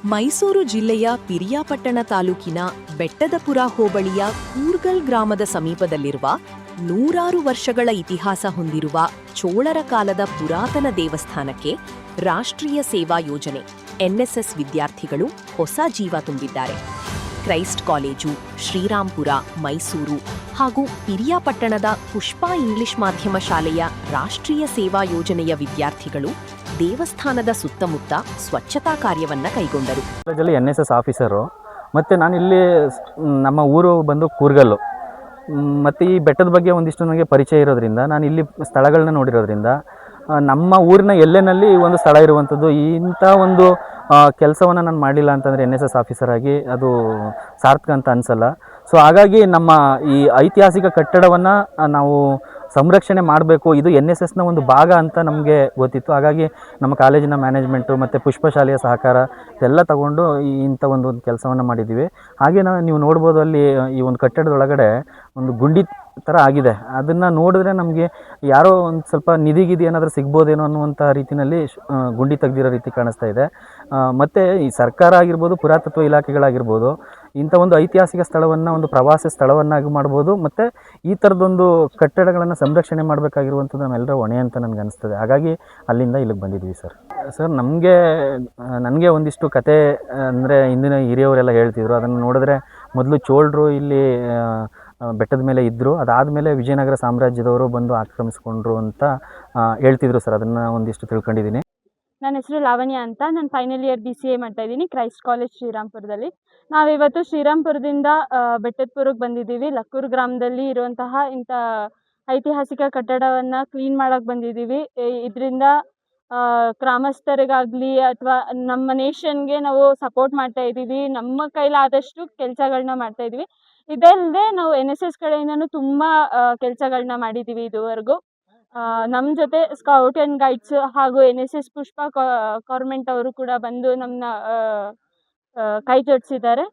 ಮೈಸೂರು ಜಿಲ್ಲೆಯ ಪಿರಿಯಾಪಟ್ಟಣ ತಾಲೂಕಿನ ಬೆಟ್ಟದಪುರ ಹೋಬಳಿಯ ಕೂರ್ಗಲ್ ಗ್ರಾಮದ ಸಮೀಪದಲ್ಲಿರುವ ನೂರಾರು ವರ್ಷಗಳ ಇತಿಹಾಸ ಹೊಂದಿರುವ ಚೋಳರ ಕಾಲದ ಪುರಾತನ ದೇವಸ್ಥಾನಕ್ಕೆ ರಾಷ್ಟ್ರೀಯ ಸೇವಾ ಯೋಜನೆ ಎನ್ಎಸ್ಎಸ್ ವಿದ್ಯಾರ್ಥಿಗಳು ಹೊಸ ಜೀವ ತುಂಬಿದ್ದಾರೆ. ಕ್ರೈಸ್ಟ್ ಕಾಲೇಜು, ಶ್ರೀರಾಂಪುರ, ಮೈಸೂರು ಹಾಗೂ ಪಿರಿಯಾಪಟ್ಟಣದ ಪುಷ್ಪಾ ಇಂಗ್ಲಿಷ್ ಮಾಧ್ಯಮ ಶಾಲೆಯ ರಾಷ್ಟ್ರೀಯ ಸೇವಾ ಯೋಜನೆಯ ವಿದ್ಯಾರ್ಥಿಗಳು ದೇವಸ್ಥಾನದ ಸುತ್ತಮುತ್ತ ಸ್ವಚ್ಛತಾ ಕಾರ್ಯವನ್ನ ಕೈಗೊಂಡರು. ಕಾಲೇಜಲ್ಲಿ ಎನ್ಎಸ್ಎಸ್ ಆಫೀಸರು ಮತ್ತು ನಾನು ಇಲ್ಲಿ ನಮ್ಮ ಊರು ಬಂದು ಕೂರ್ಗಲ್ಲು ಮತ್ತು ಈ ಬೆಟ್ಟದ ಬಗ್ಗೆ ಒಂದಿಷ್ಟು ನನಗೆ ಪರಿಚಯ ಇರೋದ್ರಿಂದ ನಾನು ಇಲ್ಲಿ ಸ್ಥಳಗಳನ್ನ ನೋಡಿರೋದ್ರಿಂದ ನಮ್ಮ ಊರಿನ ಎಲ್ಲೆನಲ್ಲಿ ಒಂದು ಸ್ಥಳ ಇರುವಂಥದ್ದು ಇಂಥ ಒಂದು ಕೆಲಸವನ್ನು ನಾನು ಮಾಡಲಿಲ್ಲ ಅಂತಂದರೆ ಎನ್ಎಸ್ಎಸ್ ಆಫೀಸರ್ ಆಗಿ ಅದು ಸಾರ್ಥಕ ಅಂತ ಅನಿಸಲ್ಲ. ಸೊ ಹಾಗಾಗಿ ನಮ್ಮ ಈ ಐತಿಹಾಸಿಕ ಕಟ್ಟಡವನ್ನು ನಾವು ಸಂರಕ್ಷಣೆ ಮಾಡಬೇಕು, ಇದು ಎನ್ಎಸ್ಎಸ್ನ ಒಂದು ಭಾಗ ಅಂತ ನಮಗೆ ಗೊತ್ತಿತ್ತು. ಹಾಗಾಗಿ ನಮ್ಮ ಕಾಲೇಜಿನ ಮ್ಯಾನೇಜ್ಮೆಂಟು ಮತ್ತು ಪುಷ್ಪಶಾಲೆಯ ಸಹಕಾರ ಇದೆಲ್ಲ ತಗೊಂಡು ಇಂಥ ಒಂದು ಕೆಲಸವನ್ನು ಮಾಡಿದ್ದೀವಿ. ಹಾಗೆ ನೀವು ನೋಡ್ಬೋದು, ಅಲ್ಲಿ ಈ ಒಂದು ಕಟ್ಟಡದೊಳಗಡೆ ಒಂದು ಗುಂಡಿ ಥರ ಆಗಿದೆ. ಅದನ್ನು ನೋಡಿದ್ರೆ ನಮಗೆ ಯಾರೋ ಒಂದು ಸ್ವಲ್ಪ ನಿಧಿಗಿದಿ ಏನಾದರೂ ಸಿಗ್ಬೋದೇನೋ ಅನ್ನುವಂಥ ರೀತಿಯಲ್ಲಿ ಗುಂಡಿ ತೆಗೆದಿರೋ ರೀತಿ ಕಾಣಿಸ್ತಾ ಇದೆ. ಮತ್ತು ಈ ಸರ್ಕಾರ ಆಗಿರ್ಬೋದು, ಪುರಾತತ್ವ ಇಲಾಖೆಗಳಾಗಿರ್ಬೋದು, ಇಂಥ ಒಂದು ಐತಿಹಾಸಿಕ ಸ್ಥಳವನ್ನು ಒಂದು ಪ್ರವಾಸಿ ಸ್ಥಳವನ್ನಾಗಿ ಮಾಡ್ಬೋದು. ಮತ್ತು ಈ ಥರದೊಂದು ಕಟ್ಟಡಗಳನ್ನು ಸಂರಕ್ಷಣೆ ಮಾಡಬೇಕಾಗಿರುವಂಥದ್ದು ನಮ್ಮೆಲ್ಲರ ಹೊಣೆ ಅಂತ ನನಗೆ ಅನಿಸ್ತದೆ. ಹಾಗಾಗಿ ಅಲ್ಲಿಂದ ಇಲ್ಲಿಗೆ ಬಂದಿದ್ವಿ ಸರ್. ನನಗೆ ಒಂದಿಷ್ಟು ಕತೆ ಅಂದರೆ ಹಿಂದಿನ ಹಿರಿಯವರೆಲ್ಲ ಹೇಳ್ತಿದ್ರು. ಅದನ್ನು ನೋಡಿದ್ರೆ ಮೊದಲು ಚೋಳರು ಇಲ್ಲಿ ಬೆಟ್ಟದ ಮೇಲೆ ಇದ್ದರು, ಅದಾದಮೇಲೆ ವಿಜಯನಗರ ಸಾಮ್ರಾಜ್ಯದವರು ಬಂದು ಆಕ್ರಮಿಸ್ಕೊಂಡ್ರು ಅಂತ ಹೇಳ್ತಿದ್ರು ಸರ್. ಅದನ್ನು ಒಂದಿಷ್ಟು ತಿಳ್ಕೊಂಡಿದ್ದೀನಿ. ನನ್ನ ಹೆಸರು ಲಾವಣ್ಯ ಅಂತ. ನಾನು ಫೈನಲ್ ಇಯರ್ BCA ಮಾಡ್ತಾ ಇದ್ದೀನಿ, ಕ್ರೈಸ್ಟ್ ಕಾಲೇಜ್ ಶ್ರೀರಾಂಪುರದಲ್ಲಿ. ನಾವಿವತ್ತು ಶ್ರೀರಾಂಪುರದಿಂದ ಬೆಟ್ಟದಪುರಕ್ಕೆ ಬಂದಿದ್ದೀವಿ. ಲಕ್ಕೂರು ಗ್ರಾಮದಲ್ಲಿ ಇರುವಂತಹ ಇಂಥ ಐತಿಹಾಸಿಕ ಕಟ್ಟಡವನ್ನು ಕ್ಲೀನ್ ಮಾಡೋಕ್ಕೆ ಬಂದಿದ್ದೀವಿ. ಇದರಿಂದ ಗ್ರಾಮಸ್ಥರಿಗಾಗಲಿ ಅಥವಾ ನಮ್ಮ ನೇಷನ್ಗೆ ನಾವು ಸಪೋರ್ಟ್ ಮಾಡ್ತಾ ಇದ್ದೀವಿ. ನಮ್ಮ ಕೈಲಾದಷ್ಟು ಕೆಲಸಗಳನ್ನ ಮಾಡ್ತಾ ಇದ್ದೀವಿ. ಇದಲ್ಲದೆ ನಾವು NSS ಕಡೆಯಿಂದನೂ ತುಂಬ ಕೆಲಸಗಳನ್ನ ಮಾಡಿದ್ದೀವಿ ಇದುವರೆಗೂ. ನಮ್ಮ ಜೊತೆ ಸ್ಕೌಟ್ ಆ್ಯಂಡ್ ಗೈಡ್ಸ್ ಹಾಗೂ NSS ಪುಷ್ಪಾ ಗೌರ್ಮೆಂಟ್ ಅವರು ಕೂಡ ಬಂದು ನಮ್ಮನ್ನ ಕೈ ಜೋಡಿಸಿದ್ದಾರೆ.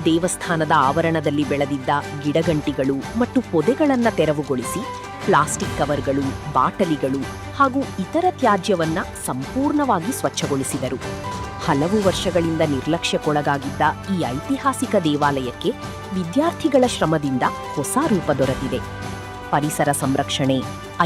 ದೇವಸ್ಥಾನದ ಆವರಣದಲ್ಲಿ ಬೆಳೆದಿದ್ದ ಗಿಡಗಂಟಿಗಳು ಮತ್ತು ಪೊದೆಗಳನ್ನು ತೆರವುಗೊಳಿಸಿ ಪ್ಲಾಸ್ಟಿಕ್ ಕವರ್ಗಳು, ಬಾಟಲಿಗಳು ಹಾಗೂ ಇತರ ತ್ಯಾಜ್ಯವನ್ನ ಸಂಪೂರ್ಣವಾಗಿ ಸ್ವಚ್ಛಗೊಳಿಸಿದರು. ಹಲವು ವರ್ಷಗಳಿಂದ ನಿರ್ಲಕ್ಷ್ಯಕ್ಕೊಳಗಾಗಿದ್ದ ಈ ಐತಿಹಾಸಿಕ ದೇವಾಲಯಕ್ಕೆ ವಿದ್ಯಾರ್ಥಿಗಳ ಶ್ರಮದಿಂದ ಹೊಸ ರೂಪ ದೊರೆತಿದೆ. ಪರಿಸರ ಸಂರಕ್ಷಣೆ,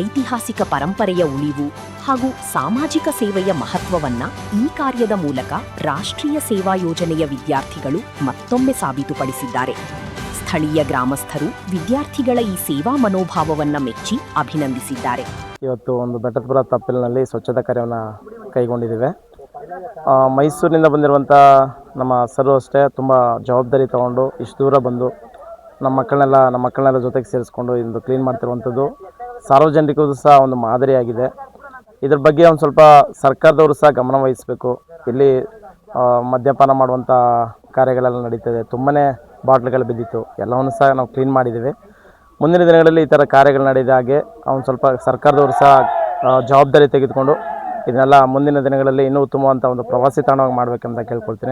ಐತಿಹಾಸಿಕ ಪರಂಪರೆಯ ಉಳಿವು ಹಾಗೂ ಸಾಮಾಜಿಕ ಸೇವೆಯ ಮಹತ್ವವನ್ನ ಈ ಕಾರ್ಯದ ಮೂಲಕ ರಾಷ್ಟ್ರೀಯ ಸೇವಾ ಯೋಜನೆಯ ವಿದ್ಯಾರ್ಥಿಗಳು ಮತ್ತೊಮ್ಮೆ ಸಾಬೀತುಪಡಿಸಿದ್ದಾರೆ. ಸ್ಥಳೀಯ ಗ್ರಾಮಸ್ಥರು ವಿದ್ಯಾರ್ಥಿಗಳ ಈ ಸೇವಾ ಮನೋಭಾವವನ್ನು ಮೆಚ್ಚಿ ಅಭಿನಂದಿಸಿದ್ದಾರೆ. ಇವತ್ತು ಒಂದು ಬೆಟ್ಟದಪುರ ತಪ್ಪಲಿನಲ್ಲಿ ಸ್ವಚ್ಛತಾ ಕಾರ್ಯವನ್ನು ಕೈಗೊಂಡಿದ್ದೇವೆ. ಮೈಸೂರಿನಿಂದ ಬಂದಿರುವಂಥ ನಮ್ಮ ಸರು ಅಷ್ಟೇ ತುಂಬ ಜವಾಬ್ದಾರಿ ತಗೊಂಡು ಇಷ್ಟು ದೂರ ಬಂದು ನಮ್ಮ ಮಕ್ಕಳನ್ನೆಲ್ಲ ಜೊತೆಗೆ ಸೇರಿಸ್ಕೊಂಡು ಇಂದು ಕ್ಲೀನ್ ಮಾಡ್ತಿರುವಂಥದ್ದು ಸಾರ್ವಜನಿಕರು ಸಹ ಒಂದು ಮಾದರಿಯಾಗಿದೆ. ಇದ್ರ ಬಗ್ಗೆ ಒಂದು ಸ್ವಲ್ಪ ಸರ್ಕಾರದವರು ಸಹ ಗಮನ ವಹಿಸಬೇಕು. ಇಲ್ಲಿ ಮದ್ಯಪಾನ ಮಾಡುವಂಥ ಕಾರ್ಯಗಳೆಲ್ಲ ನಡೀತದೆ. ತುಂಬಾ ಬಾಟ್ಲ್ಗಳು ಬಿದ್ದಿತ್ತು, ಎಲ್ಲವನ್ನು ಸಹ ನಾವು ಕ್ಲೀನ್ ಮಾಡಿದ್ದೀವಿ. ಮುಂದಿನ ದಿನಗಳಲ್ಲಿ ಈ ಥರ ಕಾರ್ಯಗಳು ನಡೆದ ಹಾಗೆ ಒಂದು ಸ್ವಲ್ಪ ಸರ್ಕಾರದವರು ಸಹ ಜವಾಬ್ದಾರಿ ತೆಗೆದುಕೊಂಡು ಇದನ್ನೆಲ್ಲ ಮುಂದಿನ ದಿನಗಳಲ್ಲಿ ಇನ್ನೂ ಉತ್ತಮವಾದಂಥ ಒಂದು ಪ್ರವಾಸಿ ತಾಣವಾಗಿ ಮಾಡಬೇಕಂತ ಕೇಳ್ಕೊಳ್ತೀನಿ.